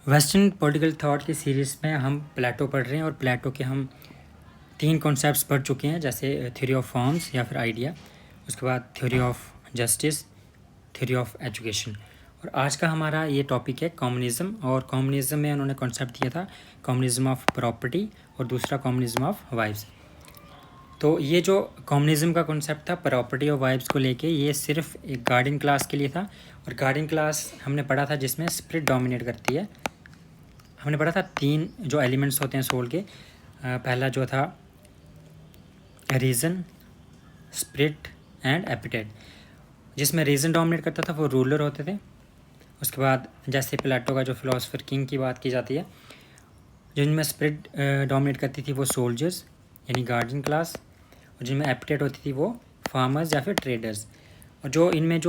Western political thought की series में हम प्लेटो पढ़ रहे हैं और प्लेटो के हम 3 कॉन्सेप्ट्स पढ़ चुके हैं, जैसे थ्योरी ऑफ फॉर्म्स या फिर आइडिया, उसके बाद theory of justice, theory of education. और आज का हमारा ये टॉपिक है कम्युनिज़्म। और कम्युनिज़्म में उन्होंने कॉन्सेप्ट दिया था कम्युनिज़्म ऑफ प्रॉपर्टी और दूसरा कम्युनिज़्म ऑफ वाइब्स। तो ये जो कम्युनिज़्म का कॉन्सेप्ट था प्रॉपर्टी और वाइब्स को लेके, ये सिर्फ एक गार्डियन क्लास के लिए था। और गार्डियन क्लास हमने पढ़ा था जिसमें स्पिरिट डोमिनेट करती है। हमने पढ़ा था 3 जो एलिमेंट्स होते हैं सोल के। पहला जो था रीज़न, स्पिरिट एंड एपिटाइट। जिसमें रीज़न डोमिनेट करता था वो रूलर होते थे। उसके बाद जैसे प्लेटो का जो फिलोसफर किंग की बात की जाती है, जिनमें स्पिरिट डोमिनेट करती थी वो सोल्जर्स यानी गार्डियन क्लास, और जिनमें एपिटाइट होती थी वो फार्मर्स या फिर ट्रेडर्स। और जो इनमें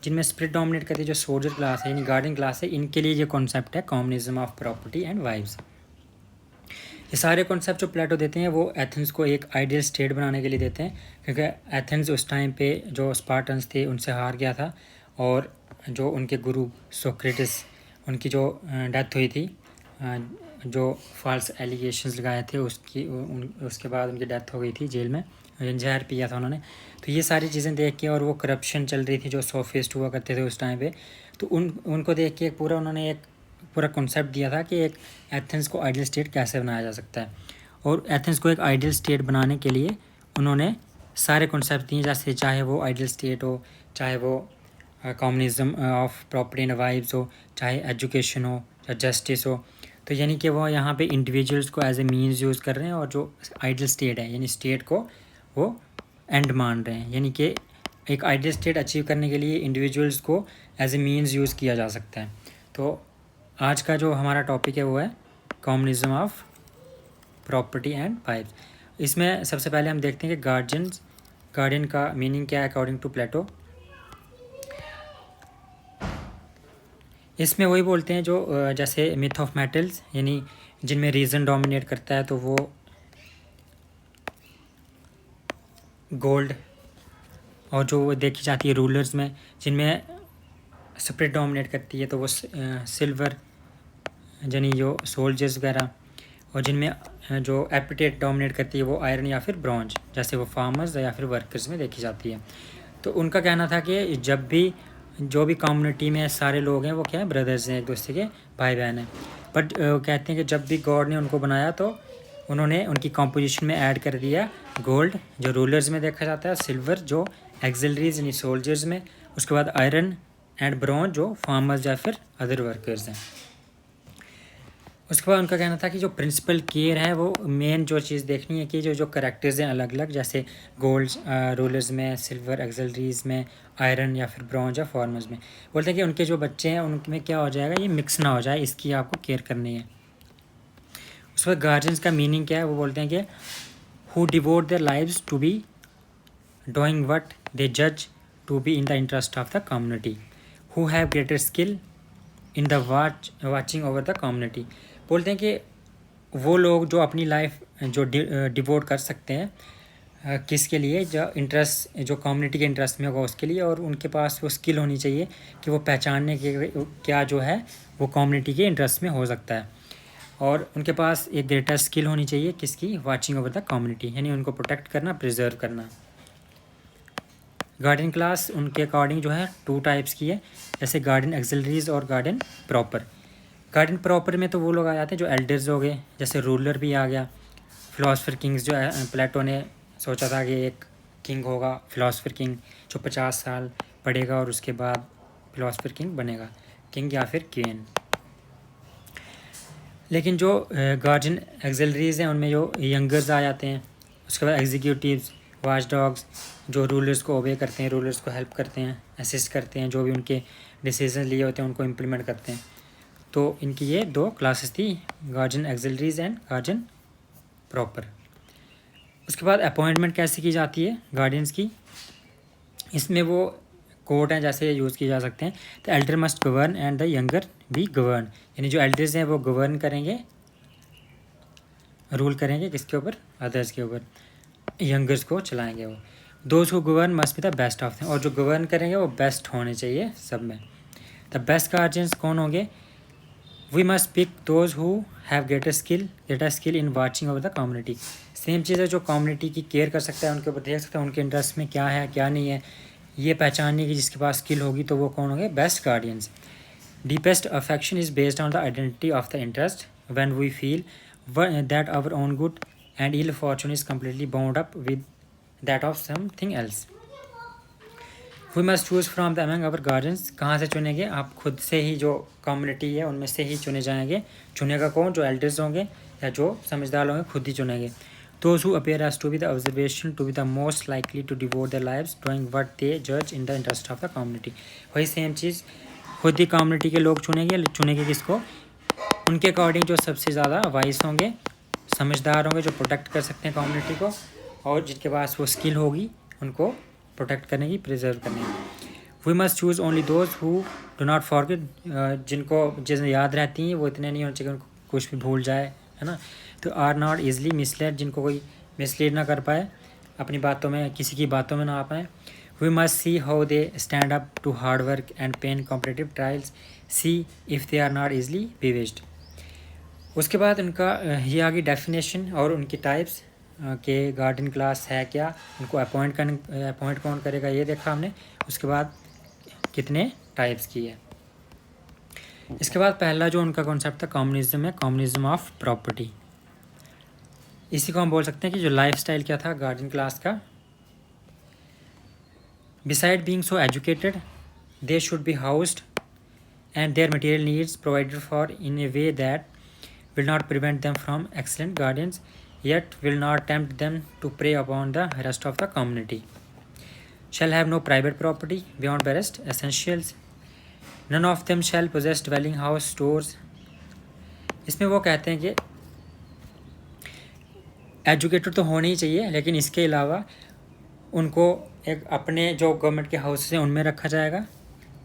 जिनमें स्पिरिट डोमिनेट करती है जो सोल्जर क्लास है यानी गार्डियन क्लास है, इनके लिए ये कॉन्सेप्ट है communism of property and wives. ये सारे कॉन्सेप्ट जो प्लेटो देते हैं वो एथेंस को एक आइडियल स्टेट बनाने के लिए देते हैं, क्योंकि एथेंस उस टाइम पे जो स्पार्टन्स थे उनसे हार गया था, और जो उनके गुरु सोक्रेटिस, उनकी जो डेथ हुई थी, जो फॉल्स एलिगेशंस लगाए थे उसके बाद उनकी डेथ हो गई थी जेल में, जहर पिया था उन्होंने। तो ये सारी चीज़ें देख के, और वो करप्शन चल रही थी जो सोफिस्ट हुआ करते थे उस टाइम पे, तो उनको देख के उन्होंने एक पूरा कॉन्सेप्ट दिया था कि एक एथेंस को आइडियल स्टेट कैसे बनाया जा सकता है। और एथेंस को एक आइडियल स्टेट बनाने के लिए उन्होंने सारे कॉन्सेप्ट दिए, जैसे चाहे वो आइडियल स्टेट हो, चाहे वो communism of property and vibes हो, चाहे एजुकेशन हो या जस्टिस हो। तो यानी कि वो यहाँ पे इंडिविजुअल्स को एज ए मीन्स यूज़ कर रहे हैं, और जो आइडियल स्टेट है यानी स्टेट को वो एंड मान रहे हैं। यानी कि एक आइडियल स्टेट अचीव करने के लिए इंडिविजुअल्स को एज ए मीन्स यूज़ किया जा सकता है। तो आज का जो हमारा टॉपिक है वो है communism of property and vibes. इसमें सबसे पहले हम देखते हैं कि गार्डियन का मीनिंग क्या है अकॉर्डिंग टू प्लेटो। इसमें वही बोलते हैं जो जैसे मिथ ऑफ मेटल्स, यानी जिनमें रीज़न डोमिनेट करता है तो वो गोल्ड, और जो देखी जाती है रूलर्स में जिनमें स्पिरिट डोमिनेट करती है तो वो सिल्वर यानी जो सोल्जर्स वगैरह, और जिनमें जो एपिटाइट डोमिनेट करती है वो आयरन या फिर ब्रॉन्ज, जैसे वो फार्मर्स या फिर वर्कर्स में देखी जाती है। तो उनका कहना था कि जब भी जो भी कम्युनिटी में सारे लोग हैं वो क्या है, ब्रदर्स हैं, एक दूसरे के भाई बहन हैं। बट कहते हैं कि जब भी गॉड ने उनको बनाया तो उन्होंने उनकी कॉम्पोजिशन में ऐड कर दिया गोल्ड जो रूलर्स में देखा जाता है, सिल्वर जो एक्सिलरीज यानी सोल्जर्स में, उसके बाद आयरन एंड ब्रॉन्ज जो फार्मर्स या फिर अदर वर्कर्स हैं। उसके बाद उनका कहना था कि जो प्रिंसिपल केयर है वो मेन जो चीज़ देखनी है कि जो करेक्टर्स हैं अलग अलग, जैसे गोल्ड रूलर्स में, सिल्वर एक्सिलरीज में, आयरन या फिर ब्रॉन्ज या फार्मर्स में, बोलते हैं कि उनके जो बच्चे हैं उनमें क्या हो जाएगा, ये मिक्स ना हो जाए, इसकी आपको केयर करनी है। उसके बाद गार्जियंस का मीनिंग क्या है, वो बोलते हैं कि who devote their lives to be doing what they जज to be in the interest of the community, who have greater skill in the watching over the community. बोलते हैं कि वो लोग जो अपनी लाइफ जो डिवोट कर सकते हैं किसके लिए, जो इंटरेस्ट जो कम्युनिटी के इंटरेस्ट में होगा उसके लिए, और उनके पास वो स्किल होनी चाहिए कि वो पहचानने के क्या जो है वो कम्युनिटी के इंटरेस्ट में हो सकता है, और उनके पास एक ग्रेटर स्किल होनी चाहिए किसकी, वाचिंग ओवर द कम्युनिटी, यानी उनको प्रोटेक्ट करना, प्रिजर्व करना। गार्डियन क्लास उनके अकॉर्डिंग जो है 2 टाइप्स की है, जैसे गार्डियन एक्सिलरीज और गार्डियन प्रॉपर। गार्डियन प्रॉपर में तो वो लोग आ जाते हैं जो एल्डर्स हो गए, जैसे रूलर भी आ गया, फिलोसफर किंग्स जो प्लेटो ने सोचा था कि एक किंग होगा फिलोसफर किंग जो 50 साल पढ़ेगा और उसके बाद फिलोसफर किंग बनेगा, किंग या फिर क्वीन। लेकिन जो गार्डियन एक्सिलरीज हैं उनमें जो यंगर्स आ जाते हैं, उसके बाद एग्जीक्यूटिव्स, वॉच डॉग्स जो रूलर्स को ओबे करते हैं, रूलर्स को हेल्प करते हैं, असिस्ट करते हैं, जो भी उनके डिसीजन लिए होते हैं उनको इम्प्लीमेंट करते हैं। तो इनकी ये 2 क्लासेस थी, guardian auxiliaries and guardian proper. उसके बाद अपॉइंटमेंट कैसे की जाती है गार्डियंस की, इसमें वो कोर्ट हैं जैसे यूज़ किए जा सकते हैं। तो Elder must govern and the younger be govern, यानी जो एल्डर्स हैं वो गवर्न करेंगे, रूल करेंगे किसके ऊपर, अदर्स के ऊपर, यंगर्स को चलाएंगे वो। Those who govern must be the best of them, और जो गवर्न करेंगे वो बेस्ट होने चाहिए सब में। द बेस्ट गार्जियंस कौन होंगे, we must pick those who have greater skill in watching over the community. Same चीज़ है, जो कम्युनिटी की केयर कर सकता है, उनके ऊपर देख सकता है उनके इंटरेस्ट में क्या है क्या नहीं है, ये पहचानने की जिसके पास स्किल होगी तो वो कौन होंगे, best guardians. Deepest affection is based on the identity of the interest when we feel that our own good and ill fortune is completely bound up with that of something else. We must choose from the among our guardians. कहाँ से चुनेंगे, आप खुद से ही, जो community है उनमें से ही चुने जाएंगे। चुनेगा कौन, जो एल्डर्स होंगे या जो समझदार होंगे, खुद ही चुनेंगे। Those who appear as to be the observation to be the most likely to devote their lives doing what they जज in the interest of the community. वही सेम चीज़, खुद ही कम्युनिटी के लोग चुनेंगे किसको, उनके अकॉर्डिंग जो सबसे ज़्यादा वाइस होंगे, समझदार होंगे, जो प्रोटेक्ट कर सकते हैं कम्युनिटी को, और जिनके पास वो स्किल होगी उनको प्रोटेक्ट करने की, प्रिजर्व करने की। We must choose only those who do not forget, जिन्हें याद रहती हैं वो इतने नहीं होने चाहिए उनको कुछ भी भूल जाए, है ना। तो आर नॉट ईजिली मिसलेड, जिनको कोई मिसलीड ना कर पाए, अपनी बातों में, किसी की बातों में ना आ पाए। We must see how they stand up to hard work and pain competitive trials, see if they are not easily biased. उसके बाद उनका ये आ गई डेफिनेशन और उनकी टाइप्स के गार्डन क्लास है क्या, उनको अपॉइंट कौन करेगा, ये देखा हमने। उसके बाद कितने टाइप्स की है। इसके बाद पहला जो उनका कॉन्सेप्ट था कम्युनिज्म है, कम्युनिज्म ऑफ प्रॉपर्टी। इसी को हम बोल सकते हैं कि जो लाइफस्टाइल क्या था गार्डन क्लास का। Beside being so educated they should be housed and their material needs provided for in a way that will not prevent them from excellent guardians, yet will not tempt them to prey upon the rest of the community. Shall have no private property beyond barest essentials. None of them shall possess dwelling house, stores. इसमें वो कहते हैं कि educated तो होने ही चाहिए, लेकिन इसके अलावा उनको एक अपने जो गवर्नमेंट के हाउसेस हैं उनमें रखा जाएगा।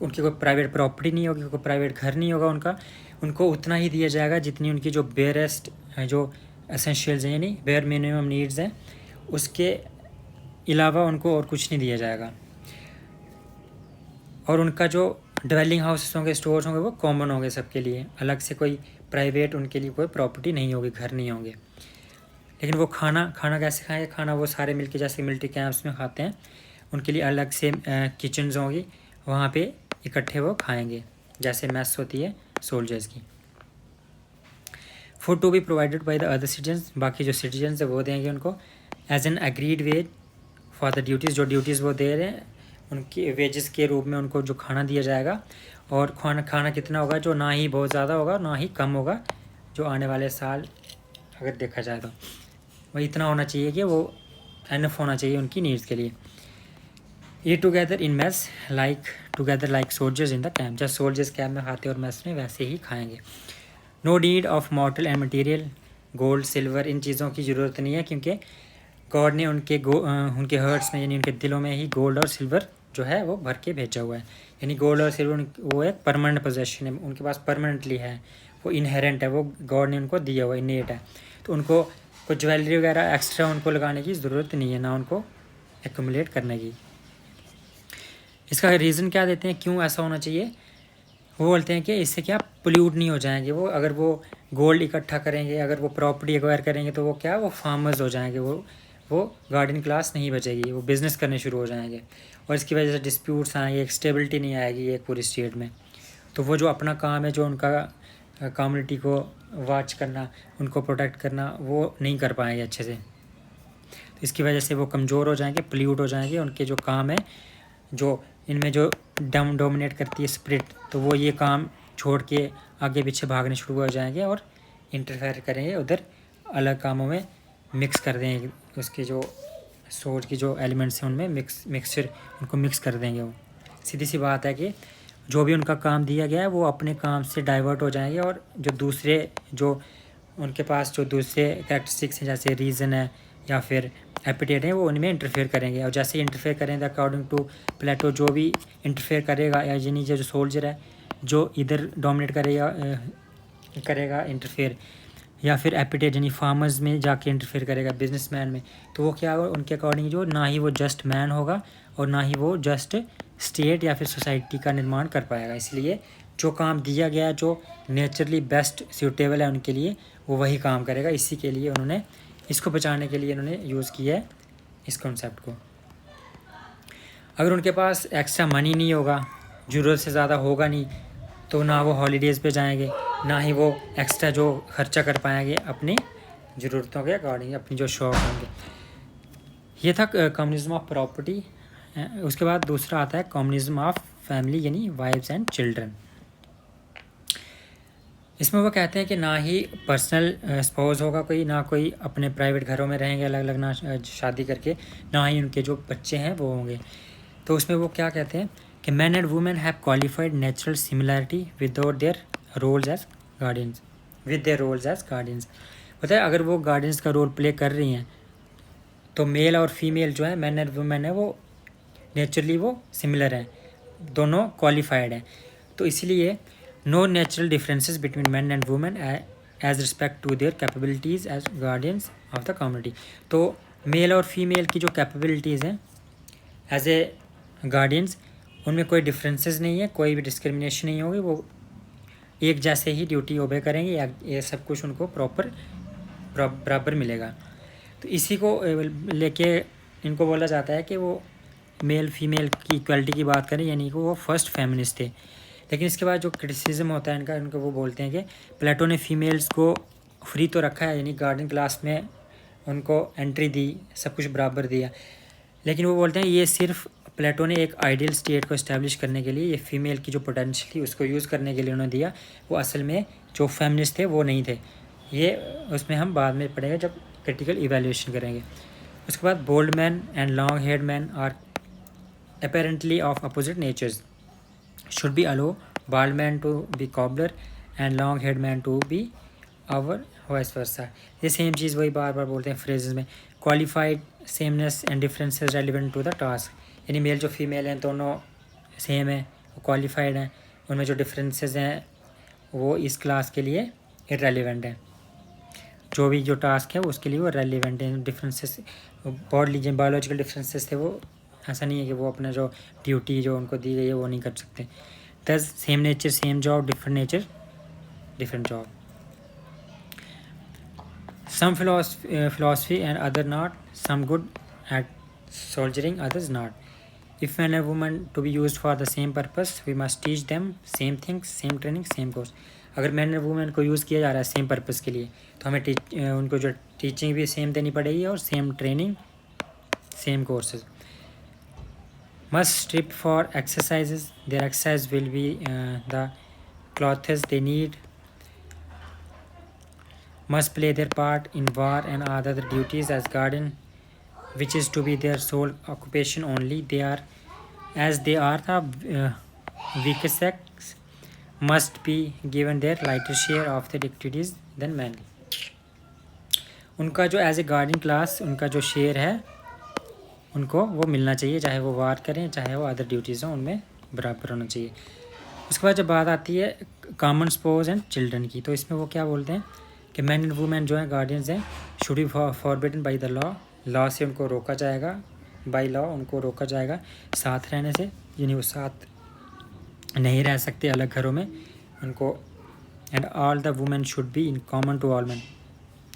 उनकी कोई प्राइवेट प्रॉपर्टी नहीं होगी, कोई प्राइवेट घर नहीं होगा उनको उतना ही दिया जाएगा जितनी उनकी जो बेरेस्ट जो एसेंशियल्स हैं, यानी बेयर मिनिमम नीड्स हैं, उसके अलावा उनको और कुछ नहीं दिया जाएगा। और उनका जो ड्वेलिंग हाउसेस होंगे, स्टोर्स होंगे, वो कॉमन होंगे सबके लिए, अलग से कोई प्राइवेट उनके लिए कोई प्रॉपर्टी नहीं होगी, घर नहीं होंगे। लेकिन वो खाना कैसे खाएंगे, खाना वो सारे मिलके जैसे मिलिट्री कैंप्स में खाते हैं, उनके लिए अलग से किचन्स होंगी, वहाँ पे इकट्ठे वो खाएंगे, जैसे मैस होती है सोल्जर्स की। Food to be provided by the other citizens, बाकी जो सिटीजन्स है वो देंगे उनको as an agreed wage for the duties, जो ड्यूटीज़ वो दे रहे हैं उनकी वेजेस के रूप में उनको जो खाना दिया जाएगा। और खाना कितना होगा, जो ना ही बहुत ज़्यादा होगा ना ही कम होगा, जो आने वाले साल अगर देखा जाए तो वही इतना होना चाहिए कि वो एनफ होना चाहिए उनकी नीड्स के लिए। Eat together in mess together like soldiers in the camp, जब सोल्जर्स कैंप में खाते और मैस में वैसे ही खाएंगे। No need of mortal and material gold silver, इन चीज़ों की ज़रूरत नहीं है, क्योंकि गॉड ने उनके हर्ट्स में, यानी उनके दिलों में ही गोल्ड और सिल्वर जो है वो भर के भेजा हुआ है। यानी गोल्ड और सिल्वर वो एक परमानेंट पोजेशन है, उनके पास परमानेंटली है, वो इनहेरेंट है, वो गॉड ने उनको दिया हुआ, इनेट है। तो उनको कोई ज्वेलरी वगैरह एक्स्ट्रा उनको लगाने की ज़रूरत नहीं है, ना उनको एक्यूमुलेट करने की। इसका रीज़न क्या देते हैं, क्यों ऐसा होना चाहिए, वो बोलते हैं कि इससे क्या पोल्यूट नहीं हो जाएंगे वो, अगर वो गोल्ड इकट्ठा करेंगे, अगर वो प्रॉपर्टी एक्वायर करेंगे तो वो क्या, वो फार्मर्स हो जाएंगे, वो गार्डन क्लास नहीं बचेगी, वो बिज़नेस करने शुरू हो जाएंगे, और इसकी वजह से डिस्प्यूट्स आएंगे, एक स्टेबिलिटी नहीं आएगी एक पूरी स्टेट में। तो वो जो अपना काम है, जो उनका कम्युनिटी को वॉच करना, उनको प्रोटेक्ट करना, वो नहीं कर पाएंगे अच्छे से। तो इसकी वजह से वो कमज़ोर हो जाएंगे, पोल्यूट हो जाएंगे, उनके जो काम है, जो इनमें जो डोमिनेट करती है स्पिरिट, तो वो ये काम छोड़ के आगे पीछे भागने शुरू हो जाएंगे और इंटरफेयर करेंगे, उधर अलग कामों में मिक्स कर देंगे, उसके जो सोच की जो एलिमेंट्स हैं उनमें मिक्सचर उनको मिक्स कर देंगे। वो सीधी सी बात है कि जो भी उनका काम दिया गया है वो अपने काम से डाइवर्ट हो जाएंगे, और जो दूसरे जो उनके पास जो दूसरे कैरेक्टरिस्टिक्स हैं, जैसे रीज़न है या फिर एपिटेट है, वो उनमें इंटरफेयर करेंगे। और जैसे इंटरफेयर करेंगे अकॉर्डिंग टू प्लेटो, जो भी इंटरफेयर करेगा, या यानी जो सोल्जर है जो इधर डोमिनेट करेगा इंटरफेयर, या फिर एपिटेट यानी फार्मर्स में जाके इंटरफेयर करेगा, बिजनेसमैन में, तो वो क्या होगा, उनके अकॉर्डिंग जो ना ही वो जस्ट मैन होगा और ना ही वो जस्ट स्टेट या फिर सोसाइटी का निर्माण कर पाएगा। इसलिए जो काम दिया गया, जो नेचुरली बेस्ट सूटेबल है उनके लिए, वो वही काम करेगा। इसी के लिए उन्होंने इसको बचाने के लिए उन्होंने यूज़ किया है इस कॉन्सेप्ट को। अगर उनके पास एक्स्ट्रा मनी नहीं होगा, ज़रूरत से ज़्यादा होगा नहीं, तो ना वो हॉलीडेज़ पे जाएंगे, ना ही वो एक्स्ट्रा जो खर्चा कर पाएंगे अपनी ज़रूरतों के अकॉर्डिंग, अपनी जो शौक होंगे। ये था कम्युनिज्म ऑफ प्रॉपर्टी। उसके बाद दूसरा आता है कम्युनिज्म ऑफ फैमिली, यानी वाइफ्स एंड चिल्ड्रन। इसमें वो कहते हैं कि ना ही पर्सनल स्पाउस होगा कोई, ना कोई अपने प्राइवेट घरों में रहेंगे अलग अलग, ना शादी करके, ना ही उनके जो बच्चे हैं वो होंगे। तो उसमें वो क्या कहते हैं कि man and women have qualified natural similarity without their roles as guardians, with their roles as guardians. पता है, अगर वो गार्डियंस का रोल प्ले कर रही हैं तो मेल और फीमेल जो है, मैन एंड वुमेन है, वो नेचुरली वो सिमिलर हैं, दोनों क्वालिफाइड हैं। तो इसलिए no natural differences between man and women as respect to their capabilities as guardians of the community. तो मेल और फीमेल की जो कैपेबिलिटीज़ हैं एज ए गार्डियंस, उनमें कोई डिफरेंसेस नहीं है, कोई भी डिस्क्रिमिनेशन नहीं होगी, वो एक जैसे ही ड्यूटी ओबे करेंगे, या ये सब कुछ उनको प्रॉपर बराबर मिलेगा। तो इसी को लेके इनको बोला जाता है कि वो मेल फीमेल की इक्वलिटी की बात करें, यानी कि वो फर्स्ट फेमिनिस्ट थे। लेकिन इसके बाद जो क्रिटिसिज्म होता है इनका, इनको वो बोलते हैं कि प्लेटो ने फीमेल्स को फ्री तो रखा है, यानी गार्डन क्लास में उनको एंट्री दी, सब कुछ बराबर दिया, लेकिन वो बोलते हैं ये सिर्फ प्लेटो ने एक आइडियल स्टेट को इस्टेब्लिश करने के लिए, ये फीमेल की जो पोटेंशियल थी उसको यूज़ करने के लिए उन्होंने दिया। वो असल में जो फेमिनिस्ट थे वो नहीं थे। ये उसमें हम बाद में पढ़ेंगे जब क्रिटिकल इवैल्यूएशन करेंगे। उसके बाद bald man and long haired man are apparently of opposite natures, should be allow bald man to be cobbler and long haired man to be our vice versa। ये सेम चीज़ वही बार बार बोलते हैं फ्रेजेस में। Qualified sameness and differences relevant to the task, यानी male जो फीमेल हैं दोनों सेम है, क्वालिफाइड हैं, उनमें जो डिफरेंसेस हैं वो इस क्लास के लिए इरेलीवेंट हैं, जो भी जो टास्क है उसके लिए वो रेलिवेंट हैं। डिफरेंसेस बॉडी बायोलॉजिकल डिफरेंसेस थे, वो ऐसा नहीं है कि वो अपना जो ड्यूटी जो उनको दी गई है वो नहीं कर सकते। दस same nature same job, different nature different job. Some philosophy and other not, some good at soldiering, others not. If man and woman to be used for the same purpose, we must teach them same things, same training, same course। अगर man and women को use किया जा रहा है same purpose के लिए, तो हमें उनको जो टीचिंग भी सेम देनी पड़ेगी और same training, same courses. Must strip for exercises, their exercise will be the clothes they need। Must play their part in war and other duties as guardian, which is to be their sole occupation only। They are, as they are the weaker sex, must be given their lighter share of the duties than men। उनका जो as a guardian class उनका जो share है उनको वो मिलना चाहिए, चाहे वो वार करें चाहे वो अदर ड्यूटीज़ हों, उनमें बराबर होना चाहिए। उसके बाद जब बात आती है कॉमन स्पोज एंड चिल्ड्रन की, तो इसमें वो क्या बोलते हैं कि मैन एंड वुमेन जो हैं गार्डियंस हैं, should be forbidden by the law, law से उनको रोका जाएगा, बाय लॉ उनको रोका जाएगा साथ रहने से, यानी वो साथ नहीं रह सकते अलग घरों में उनको। And all the women should be in common to all man,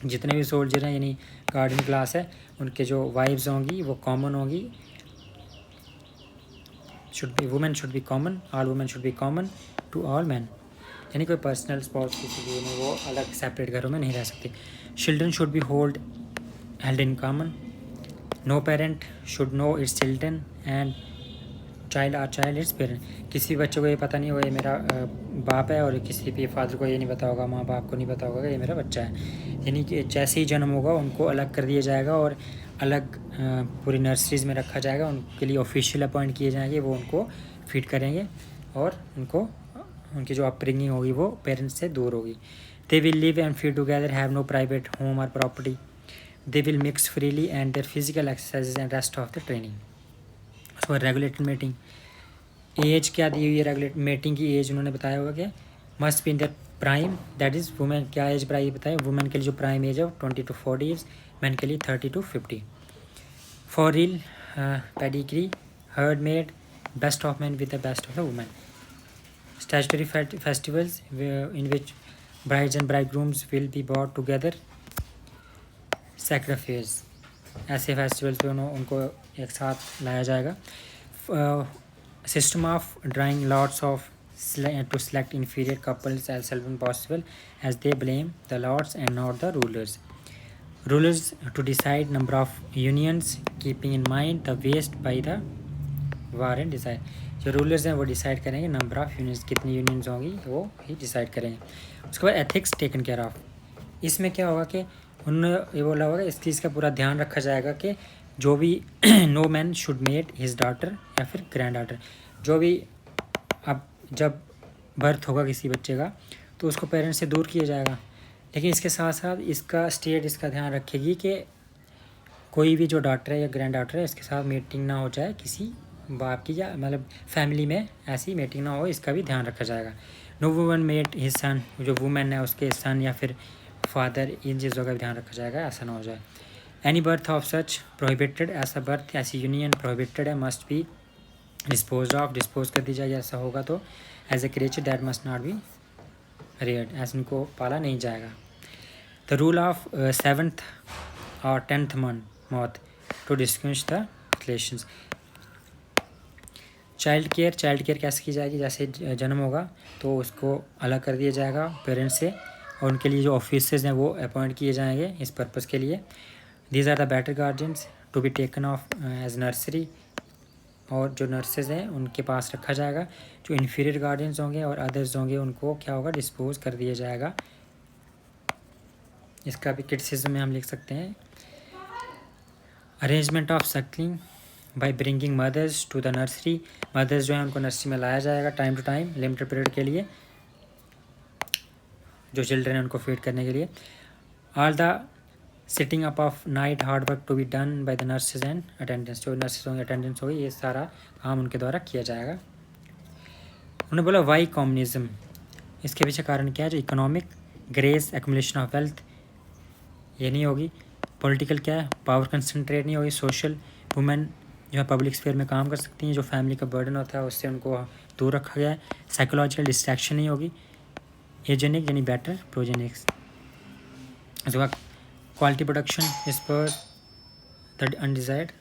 जितने भी सोल्जर हैं यानी गार्डियन क्लास है उनके जो वाइफ्स होंगी वो कॉमन होंगी। Women should be common, all women should be common to all man, यानी कोई पर्सनल स्पॉट्स किसी भी में वो अलग सेपरेट घरों में नहीं रह सकते। Children should be held in common, no parent should know its children and child its parent. किसी बच्चे को ये पता नहीं होगा ये मेरा बाप है, और किसी भी फादर को ये नहीं पता होगा, माँ बाप को नहीं पता होगा कि ये मेरा बच्चा है। यानी कि जैसे ही जन्म होगा उनको अलग कर दिया जाएगा और अलग पूरी नर्सरीज़ में रखा जाएगा, उनके लिए ऑफिशियल अपॉइंट किए जाएंगे, वो उनको फीड करेंगे और उनको उनकी जो अपब्रिंगिंग होगी वो पेरेंट्स से दूर होगी। They will live and feed together, have no private home और property, they will mix freely and their physical exercises and rest of the training. उसको रेगुलेटेड मेटिंग, एज क्या दी हुई है रेगुलेट मेटिंग की एज उन्होंने बताया होगा कि must be in the prime, that is women क्या एज प्राइम बताया, वुमेन के लिए जो प्राइम एज है 20 to 40 ईयर्स, मैन के लिए 30 to 50। For reel pedigree, heard made, best of man with the best of the women. statutory festivals in which brides and bridegrooms will be brought together, sacred affairs, ऐसे festivals पे उनको एक साथ लाया जाएगा. System of drawing lots of to select inferior couples as seldom possible, as they blame the lords and not the rulers. Rulers to decide number of unions, keeping in mind the waste by the war and desire. जो rulers हैं वो decide करेंगे number of unions, कितनी unions होंगी वो ही decide करेंगे. उसके बाद एथिक्स टेकन केयर ऑफ. इसमें क्या होगा कि उन्होंने ये बोला होगा इस चीज़ का पूरा ध्यान रखा जाएगा कि जो भी no man should mate his daughter या फिर ग्रैंड डॉटर, जो भी अब जब बर्थ होगा किसी बच्चे का तो उसको पेरेंट्स से दूर किया जाएगा. लेकिन इसके साथ साथ इसका स्टेट इसका ध्यान रखेगी कि कोई भी जो डॉटर है या ग्रैंड डॉटर है इसके साथ मीटिंग ना हो जाए किसी बाप की, या मतलब फैमिली में ऐसी मीटिंग ना हो, इसका भी ध्यान रखा जाएगा. No woman mate his son, जो वुमेन है उसके सन या फिर फादर, इन चीज़ों का भी ध्यान रखा जाएगा, ऐसा ना हो जाए. Any birth of such prohibited, ऐसा बर्थ ऐसी यूनियन प्रोहिबिटेड है, must be dispose of, dispose कर दी जाएगी ऐसा होगा तो. As a creature that must not be reared, ऐसे इनको पाला नहीं जाएगा. द रूल ऑफ 7th और 10th month to distinguish the relations. Child care कैसे की जाएगी, जैसे जन्म होगा तो उसको अलग कर दिया जाएगा पेरेंट्स से, और उनके लिए जो ऑफिसर्स हैं वो अपॉइंट किए जाएंगे इस पर्पज़ के लिए. These are the better guardians to be taken of as nursery, और जो नर्सेज हैं उनके पास रखा जाएगा. जो इन्फीरियर गार्जियंस होंगे और अदर्स होंगे उनको क्या होगा, डिस्पोज कर दिया जाएगा. इसका भी क्रिटिसिज्म में हम लिख सकते हैं. Arrangement of suckling by bringing mothers to the nursery, mothers जो है उनको नर्सरी में लाया जाएगा time to time limited period के लिए, जो चिल्ड्रन है उनको फीड करने के लिए. All the sitting up of night hard work to be done by the nurses and attendance, जो नर्सेज होंगे अटेंडेंस होगी, ये सारा काम उनके द्वारा किया जाएगा. उन्होंने बोला वाई कम्युनिज्म, इसके पीछे कारण क्या है, जो economic grace accumulation of wealth ये नहीं होगी. पॉलिटिकल क्या है, पावर कंसंट्रेट नहीं होगी. सोशल, वुमेन जो है पब्लिक स्फीयर में काम कर सकती हैं, जो फैमिली का बर्डन होता है उससे उनको दूर रखा गया है. साइकोलॉजिकल डिस्ट्रैक्शन नहीं होगी. एजेनिक यानी बेटर प्रोजेनिक्स. क्वालिटी प्रोडक्शन इज पर द अनडिजायर्ड